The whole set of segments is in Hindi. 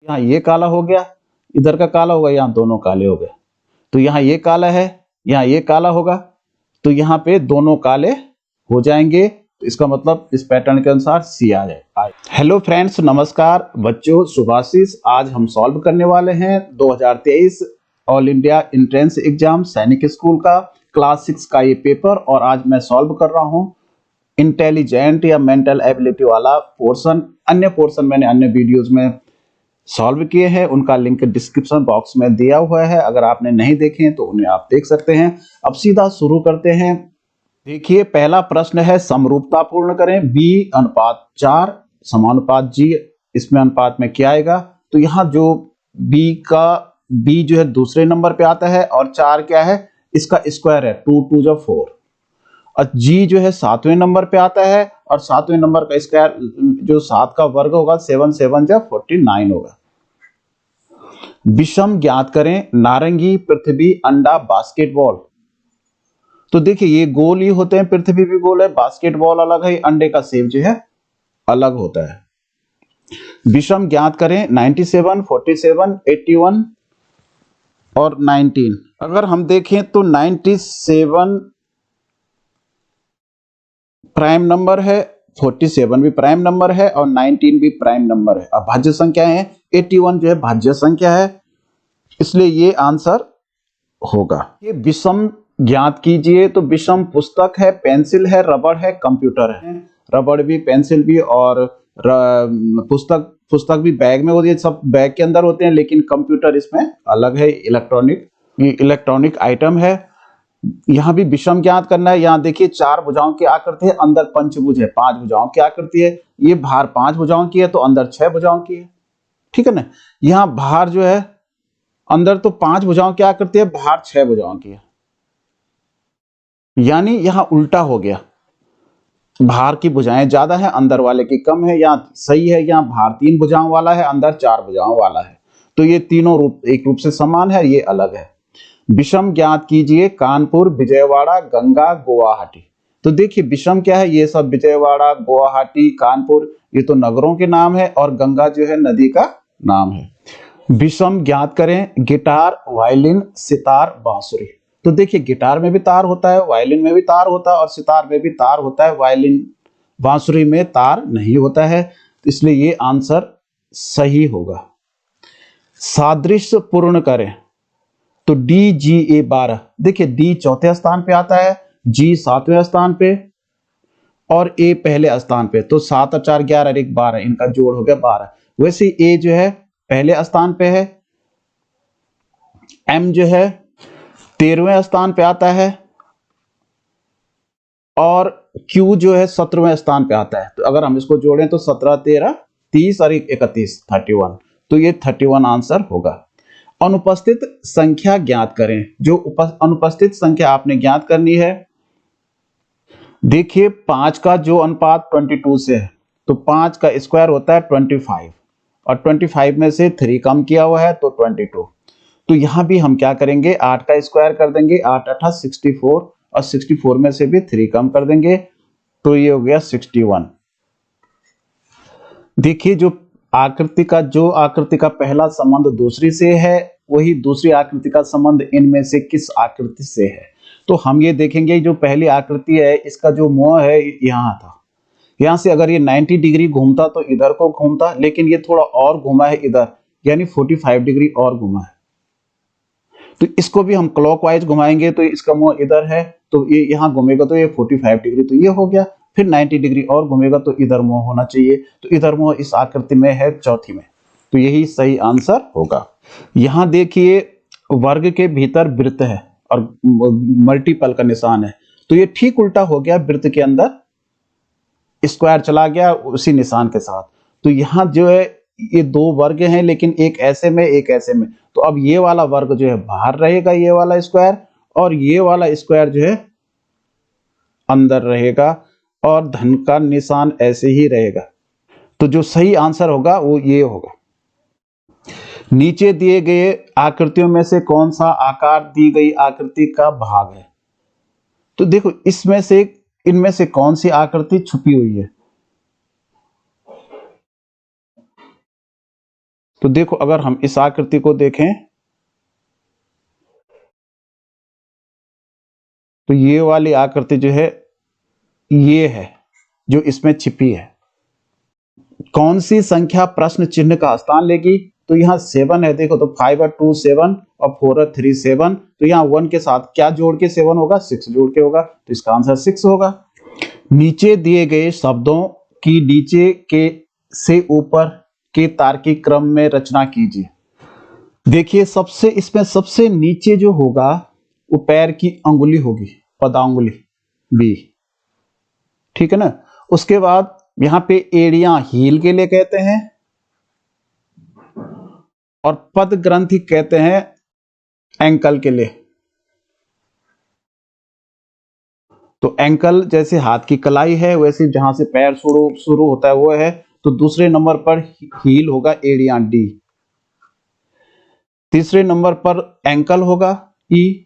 यहाँ ये काला हो गया, इधर का काला होगा, यहाँ दोनों काले हो गए। तो यहाँ ये काला है, यहाँ ये काला होगा, तो यहाँ पे दोनों काले हो जाएंगे। तो इसका मतलब इस पैटर्न के अनुसार सी आ जाए। हेलो फ्रेंड्स, नमस्कार बच्चों, शुभाशीष। आज हम सॉल्व करने वाले हैं 2023 ऑल इंडिया एंट्रेंस एग्जाम सैनिक स्कूल का क्लास 6 का ये पेपर। और आज मैं सॉल्व कर रहा हूँ इंटेलिजेंट या मेंटल एबिलिटी वाला पोर्शन। अन्य पोर्शन मैंने अन्य वीडियोस में सॉल्व किए हैं, उनका लिंक डिस्क्रिप्शन बॉक्स में दिया हुआ है। अगर आपने नहीं देखे हैं तो उन्हें आप देख सकते हैं। अब सीधा शुरू करते हैं। देखिए, पहला प्रश्न है समरूपता पूर्ण करें। b अनुपात 4 समानुपात g, इसमें अनुपात में क्या आएगा? तो यहाँ जो b जो है दूसरे नंबर पे आता है और 4 क्या है? इसका स्क्वायर है, 2 2 जो 4। और g जो है 7वें नंबर पे आता है और 7वें नंबर का स्क्वायर जो 7 का वर्ग होगा 7 7 जो 49 होगा। विषम ज्ञात करें। नारंगी, पृथ्वी, अंडा, बास्केटबॉल। तो देखिए ये गोल ही होते हैं, पृथ्वी भी गोल है, बास्केटबॉल अलग है, अंडे का शेप जो है अलग होता है। विषम ज्ञात करें। 97, 47, 81 और 19। अगर हम देखें तो 97 प्राइम नंबर है, 47 भी प्राइम नंबर है और 19 भी प्राइम नंबर है। अब भाज्य संख्या है, 81 जो है भाज्य संख्या है, इसलिए ये आंसर होगा। ये विषम ज्ञात कीजिए। तो विषम पुस्तक है, पेंसिल है, रबड़ है, कंप्यूटर है। रबड़ भी, पेंसिल भी और पुस्तक भी बैग में होती है, सब बैग के अंदर होते हैं, लेकिन कंप्यूटर इसमें अलग है, इलेक्ट्रॉनिक आइटम है। यहाँ भी विषम ज्ञात करना है। यहाँ देखिए 4 भुजाओं की आकृति है, अंदर पंचभुज है, 5 भुजाओं की आकृति है। ये बाहर 5 भुजाओं की है तो अंदर 6 भुजाओं की है, ठीक है ना। यहाँ बाहर जो है अंदर तो 5 भुजाओं की आकृति है, बाहर 6 भुजाओं की है, यानी यहाँ उल्टा हो गया। बाहर की भुजाएं ज्यादा है, अंदर वाले की कम है। यहाँ सही है, यहाँ बाहर 3 भुजाओं वाला है, अंदर 4 भुजाओं वाला है। तो ये तीनों रूप एक रूप से समान है, ये अलग है। विषम ज्ञात कीजिए। कानपुर, विजयवाड़ा, गंगा, गुवाहाटी। तो देखिए विषम क्या है? ये सब विजयवाड़ा, गुवाहाटी, कानपुर ये तो नगरों के नाम है और गंगा जो है नदी का नाम है। विषम ज्ञात करें। गिटार, वायलिन, सितार, बांसुरी। तो देखिए गिटार में भी तार होता है, वायलिन में भी तार होता है और सितार में भी तार होता है। वायलिन, बांसुरी में तार नहीं होता है, तो इसलिए ये आंसर सही होगा। सादृश्य पूर्ण करें। तो डी जी ए 12। देखिए डी चौथे स्थान पे आता है, जी 7वें स्थान पे और ए पहले स्थान पे। तो 7 और 4 11 और 1 12, इनका जोड़ हो गया 12। वैसे ए जो है पहले स्थान पे है, एम जो है 13वें स्थान पे आता है और क्यू जो है 17वें स्थान पे आता है। तो अगर हम इसको जोड़ें तो 17 13 30 और 31 31। तो ये 31 आंसर होगा। अनुपस्थित संख्या ज्ञात करें। जो अनुपस्थित संख्या आपने ज्ञात करनी है। देखिए 5 का जो अनुपात 22 से है, तो 5 का स्क्वायर होता है 25 और 25 में से 3 कम किया हुआ है तो 22। तो यहां भी हम क्या करेंगे, 8 का स्क्वायर कर देंगे, 8 8 64 और 64 में से भी 3 कम कर देंगे तो ये हो गया 61। देखिए जो आकृति का पहला संबंध दूसरी से है, वही दूसरी आकृति का संबंध इनमें से किस आकृति से है। तो हम ये देखेंगे जो पहली आकृति है इसका जो मुंह है यहाँ था, यहाँ से अगर ये 90 डिग्री घूमता तो इधर को घूमता, लेकिन ये थोड़ा और घुमा है इधर, यानी 45 डिग्री और घुमा है। तो इसको भी हम क्लॉकवाइज घुमाएंगे तो इसका मुंह इधर है, तो ये यहाँ घूमेगा तो ये 45 डिग्री, तो ये हो गया। फिर 90 डिग्री और घूमेगा तो इधर मुंह होना चाहिए, तो इधर मुंह इस आकृति में है, चौथी में, तो यही सही आंसर होगा। यहाँ देखिए वर्ग के भीतर वृत्त है और मल्टीपल का निशान है, तो ये ठीक उल्टा हो गया, वृत्त के अंदर स्क्वायर चला गया उसी निशान के साथ। तो यहाँ जो है ये 2 वर्ग हैं, लेकिन एक ऐसे में एक ऐसे में, तो अब ये वाला वर्ग जो है बाहर रहेगा, ये वाला स्क्वायर, और ये वाला स्क्वायर जो है अंदर रहेगा और धन का निशान ऐसे ही रहेगा। तो जो सही आंसर होगा वो ये होगा। नीचे दिए गए आकृतियों में से कौन सा आकार दी गई आकृति का भाग है। तो देखो इनमें से कौन सी आकृति छुपी हुई है। तो देखो अगर हम इस आकृति को देखें तो ये वाली आकृति जो है ये है जो इसमें छिपी है। कौन सी संख्या प्रश्न चिन्ह का स्थान लेगी? तो यहाँ 7 है, देखो तो 5 और 2 7 और 4 और 3 7, तो यहाँ 1 के साथ क्या जोड़ के 7 होगा? 6 जोड़ के होगा, तो इसका आंसर 6 होगा। नीचे दिए गए शब्दों की नीचे के से ऊपर के तार्किक क्रम में रचना कीजिए। देखिए इसमें सबसे नीचे जो होगा वो पैर की अंगुली होगी, पदांगुली बी, ठीक है ना। उसके बाद यहां पे एड़ियां हील के लिए कहते हैं और पद ग्रंथि कहते हैं एंकल के लिए। तो एंकल जैसे हाथ की कलाई है, वैसे जहां से पैर शुरू होता है वो है। तो दूसरे नंबर पर हील होगा एड़ियां डी, तीसरे नंबर पर एंकल होगा ई,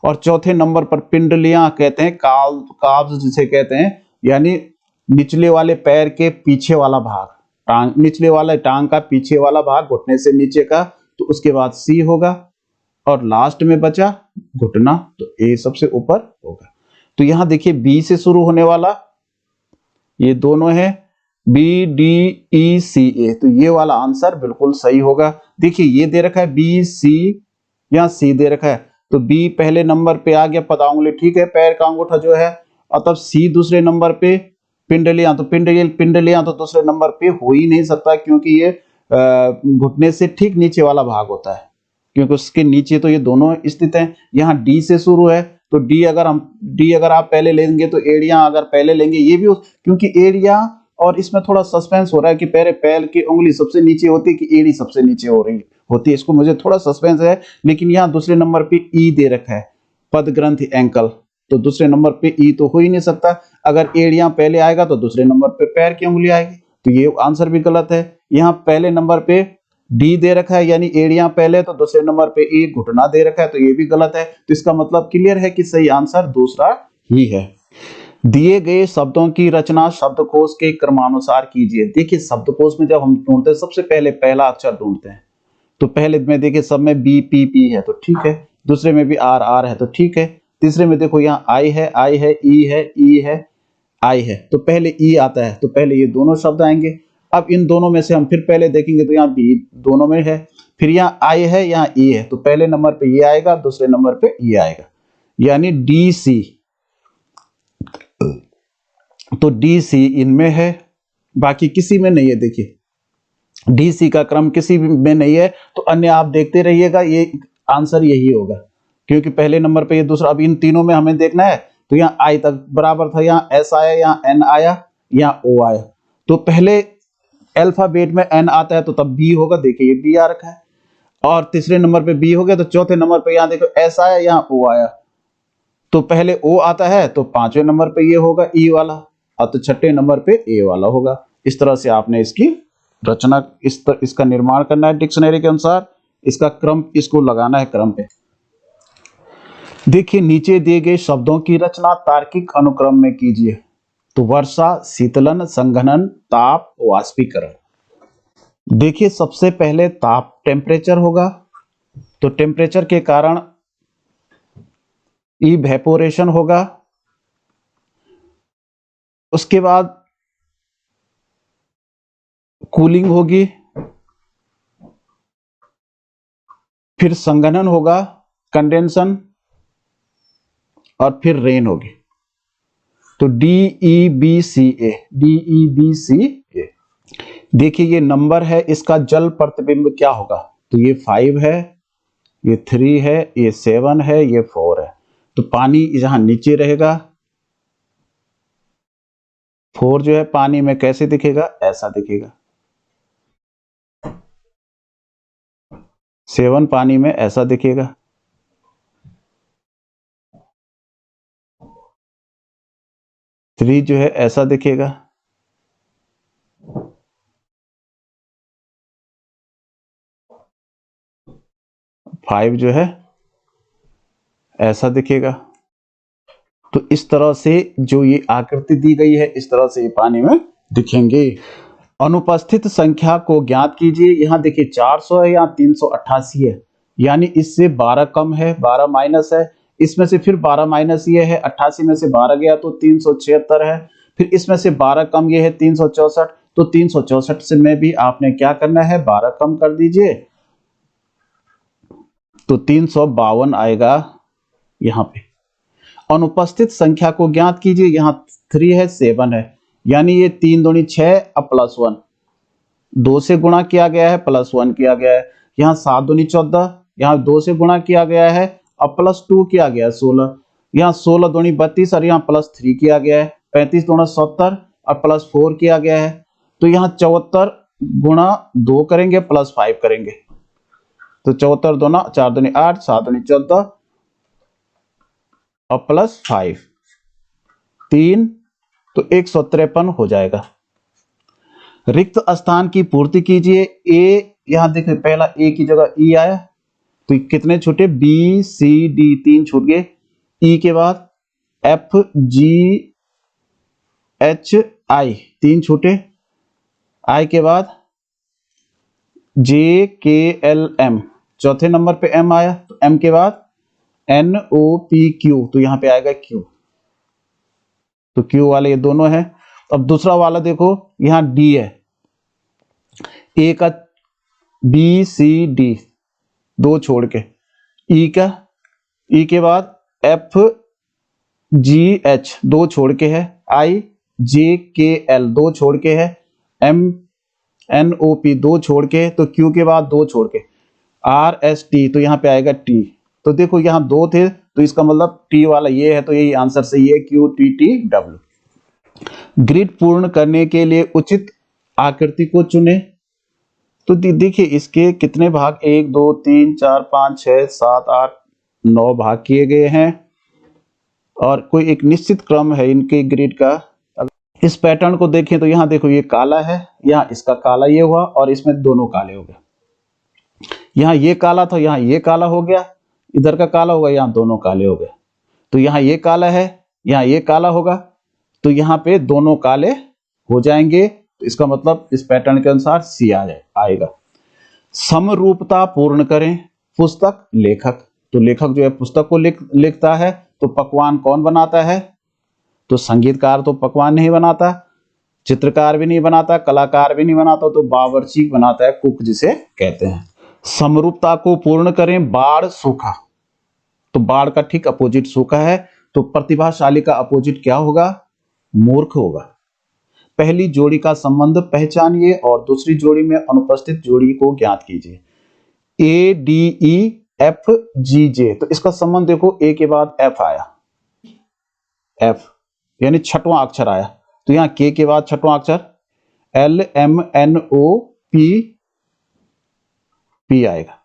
और चौथे नंबर पर पिंडलियां कहते हैं काव्स जिसे कहते हैं, यानी निचले वाले पैर के पीछे वाला भाग, टांग, निचले वाला टांग का पीछे वाला भाग, घुटने से नीचे का। तो उसके बाद सी होगा और लास्ट में बचा घुटना, तो ए सबसे ऊपर होगा। तो यहां देखिए बी से शुरू होने वाला ये दोनों है बी डी ई सी ए, तो ये वाला आंसर बिल्कुल सही होगा। देखिए ये दे रखा है बी सी, यहां सी दे रखा है, तो बी पहले नंबर पे आ गया पदांगुली, ठीक है, पैर का अंगूठा जो है, और तब सी दूसरे नंबर पे पिंडलियां, तो पिंडलियां तो दूसरे नंबर पे हो ही नहीं सकता, क्योंकि ये घुटने से ठीक नीचे वाला भाग होता है, क्योंकि उसके नीचे तो ये दोनों स्थित हैं। यहाँ डी से शुरू है, तो डी अगर आप पहले लेंगे तो एड़ियां अगर पहले लेंगे ये भी, क्योंकि एड़ियां, और इसमें थोड़ा सस्पेंस हो रहा है कि पहले पैर की उंगली सबसे नीचे होती है कि एड़ी सबसे नीचे होती है, इसको मुझे थोड़ा सस्पेंस है। लेकिन यहाँ दूसरे नंबर पे ई दे रखा है पद ग्रंथि एंकल, तो दूसरे नंबर पे ई तो हो ही नहीं सकता। अगर एड़ियां पहले आएगा तो दूसरे नंबर पे पैर की उंगली आएगी, तो ये आंसर भी गलत है। यहाँ पहले नंबर पे डी दे रखा है, यानी एड़ियां पहले, तो दूसरे नंबर पे ई घुटना दे रखा है, तो ये भी गलत है। तो इसका मतलब क्लियर है कि सही आंसर दूसरा ही है। दिए गए शब्दों की रचना शब्दकोश के क्रमानुसार कीजिए। देखिए शब्दकोश में जब हम ढूंढते हैं सबसे पहले पहला अक्षर ढूंढते हैं, तो पहले में देखिए सब में बी पी पी है तो ठीक है, दूसरे में भी आर आर है तो ठीक है, तीसरे में देखो यहाँ आई है ई है आई है, तो पहले ई आता है, तो पहले ये दोनों शब्द आएंगे। अब इन दोनों में से हम फिर पहले देखेंगे तो यहाँ बी दोनों में है, फिर यहाँ आई है यहाँ ई है, तो पहले नंबर पे ये आएगा, दूसरे नंबर पे ये आएगा, यानी डी सी। तो डी सी इनमें है, बाकी किसी में नहीं है। देखिए डी सी का क्रम किसी में नहीं है, तो अन्य आप देखते रहिएगा, ये आंसर यही होगा, क्योंकि पहले नंबर पे ये दूसरा। अब इन तीनों में हमें देखना है, तो यहाँ आई तक बराबर था, यहाँ एस आया, यहाँ एन आया, यहाँ ओ आया, तो पहले अल्फाबेट में एन आता है तो तब बी होगा, देखिए ये बी आ रखा है, और तीसरे नंबर पे बी हो गया, तो चौथे नंबर पे यहाँ देखो एस आया, यहाँ ओ आया, तो पहले ओ आता है, तो पांचवें नंबर पे ये होगा ई वाला, और तो छठे नंबर पे ए वाला होगा। इस तरह से आपने इसकी रचना, इसका निर्माण करना है डिक्शनरी के अनुसार, इसका क्रम, इसको लगाना है क्रम पे। देखिए नीचे दिए गए शब्दों की रचना तार्किक अनुक्रम में कीजिए। तो वर्षा, शीतलन, संघनन, ताप, वाष्पीकरण। देखिए सबसे पहले ताप टेम्परेचर होगा, तो टेम्परेचर के कारण इवेपोरेशन होगा, उसके बाद कूलिंग होगी, फिर संघनन होगा, कंडेंसन, और फिर रेन होगी। तो डी ई बी सी ए, डी ई बी सी ए। देखिए ये नंबर है, इसका जल प्रतिबिंब क्या होगा? तो ये 5 है, ये 3 है, ये 7 है, ये 4 है, तो पानी जहां नीचे रहेगा, 4 जो है पानी में कैसे दिखेगा? ऐसा दिखेगा, 7 पानी में ऐसा दिखेगा, 3 जो है ऐसा दिखेगा, 5 जो है ऐसा दिखेगा। तो इस तरह से जो ये आकृति दी गई है, इस तरह से ये पानी में दिखेंगे। अनुपस्थित संख्या को ज्ञात कीजिए। यहाँ देखिए 400 है, यहाँ 388 है, यानी इससे 12 कम है, 12 माइनस है, इसमें से फिर 12 माइनस ये है, 88 में से 12 गया तो 376 है, फिर इसमें से 12 कम ये है 364, तो 364 से में भी आपने क्या करना है, 12 कम कर दीजिए, तो 352 आएगा यहाँ पे। अनुपस्थित संख्या को ज्ञात कीजिए। यहाँ 3 है, 7 है, यानी ये 3 दूनी 6 अब प्लस 1, 2 से गुणा किया गया है प्लस 1 किया गया है। यहाँ 7 दूनी 14, यहाँ 2 से गुणा किया गया है अब प्लस 2 किया गया है 16, यहाँ 16 दूनी 32 और यहाँ प्लस 3 किया गया है, 35 दूना 70 और प्लस 4 किया गया है। तो यहाँ 74 गुणा 2 करेंगे प्लस 5 करेंगे, तो 74 दूना 4 दूनी 8, 7 दूनी 14 और प्लस 5 3, तो 153 हो जाएगा। रिक्त स्थान की पूर्ति कीजिए। ए, यहां देखिए पहला ए की जगह ई आया, तो कितने छूटे, बी सी डी 3 छूट गए, ई के बाद एफ जी एच आई 3 छूटे, आई के बाद जे के एल एम, चौथे नंबर पे एम आया, तो एम के बाद एन ओ पी क्यू, तो यहां पे आएगा क्यू, तो क्यू वाले ये दोनों है। अब दूसरा वाला देखो, यहां डी है, ए का बी सी डी 2 छोड़ के, ई का, ई के बाद एफ जी एच 2 छोड़ के है, आई जे के एल 2 छोड़ के है, एम एन ओ पी 2 छोड़ के, तो क्यू के बाद 2 छोड़ के, आर एस टी, तो यहां पे आएगा टी। तो देखो यहां 2 थे, तो इसका मतलब टी वाला ये है, तो यही आंसर सही है, Q T T W. Grid पूर्ण करने के लिए उचित आकृति को चुने। तो देखिए इसके कितने भाग, 1 2 3 4 5 6 7 8 9 भाग किए गए हैं, और कोई एक निश्चित क्रम है इनके ग्रिड का। इस पैटर्न को देखें तो यहाँ देखो ये काला है, यहाँ इसका काला ये हुआ, और इसमें दोनों काले हो गए, यहाँ ये काला था, यहाँ ये काला हो गया, इधर का काला होगा, यहाँ दोनों काले हो गए, तो यहाँ ये काला है, यहाँ ये काला होगा, तो यहाँ पे दोनों काले हो जाएंगे, तो इसका मतलब इस पैटर्न के अनुसार सी आएगा। समरूपता पूर्ण करें। पुस्तक लेखक, तो लेखक जो है पुस्तक को लिखता है, तो पकवान कौन बनाता है, तो संगीतकार तो पकवान नहीं बनाता, चित्रकार भी नहीं बनाता, कलाकार भी नहीं बनाता, तो बावर्ची बनाता है, कुक जिसे कहते हैं। समरूपता को पूर्ण करें। बाढ़ सूखा, तो बाढ़ का ठीक अपोजिट सूखा है, तो प्रतिभाशाली का अपोजिट क्या होगा, मूर्ख होगा। पहली जोड़ी का संबंध पहचानिए और दूसरी जोड़ी में अनुपस्थित जोड़ी को ज्ञात कीजिए। A D E F G जे, तो इसका संबंध देखो, ए के बाद एफ आया, एफ यानी छठवां अक्षर आया, तो यहां के के बाद छठवां अक्षर L M N O P P आएगा।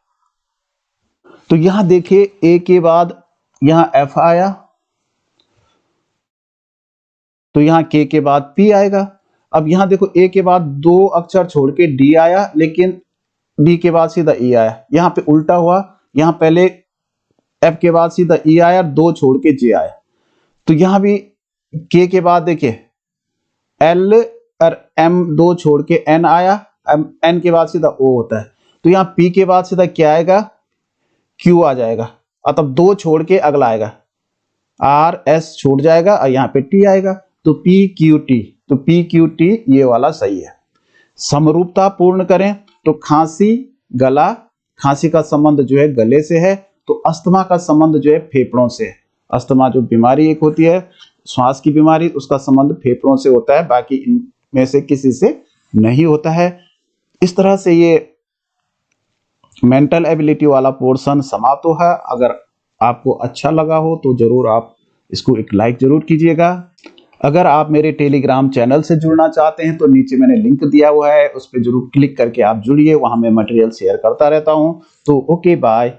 तो यहां देखिए ए के बाद यहां एफ आया, तो यहां के बाद पी आएगा। अब यहां देखो ए के बाद 2 अक्षर छोड़ के डी आया, लेकिन डी के बाद सीधा ई आया, यहां पे उल्टा हुआ, यहां पहले एफ के बाद सीधा ई आया, 2 छोड़ के जे आया, तो यहां भी के बाद देखिए एल और एम 2 छोड़ के एन आया, एन के बाद सीधा ओ होता है, तो यहां पी के बाद सीधा क्या आएगा, क्यू आ जाएगा, और तब 2 छोड़ के अगला आएगा, आर एस छूट जाएगा, और यहां पे टी आएगा, तो पी क्यू टी, तो पी क्यू टी ये वाला सही है। समरूपता पूर्ण करें। तो खांसी, गला, खांसी का संबंध जो है गले से है, तो अस्थमा का संबंध जो है फेफड़ों से है। अस्थमा जो बीमारी एक होती है, श्वास की बीमारी, उसका संबंध फेफड़ों से होता है, बाकी इनमें से किसी से नहीं होता है। इस तरह से ये मेंटल एबिलिटी वाला पोर्शन समाप्त हुआ। अगर आपको अच्छा लगा हो तो जरूर आप इसको एक लाइक जरूर कीजिएगा। अगर आप मेरे टेलीग्राम चैनल से जुड़ना चाहते हैं तो नीचे मैंने लिंक दिया हुआ है, उस पर जरूर क्लिक करके आप जुड़िए, वहां मैं मटेरियल शेयर करता रहता हूं। तो ओके, बाय।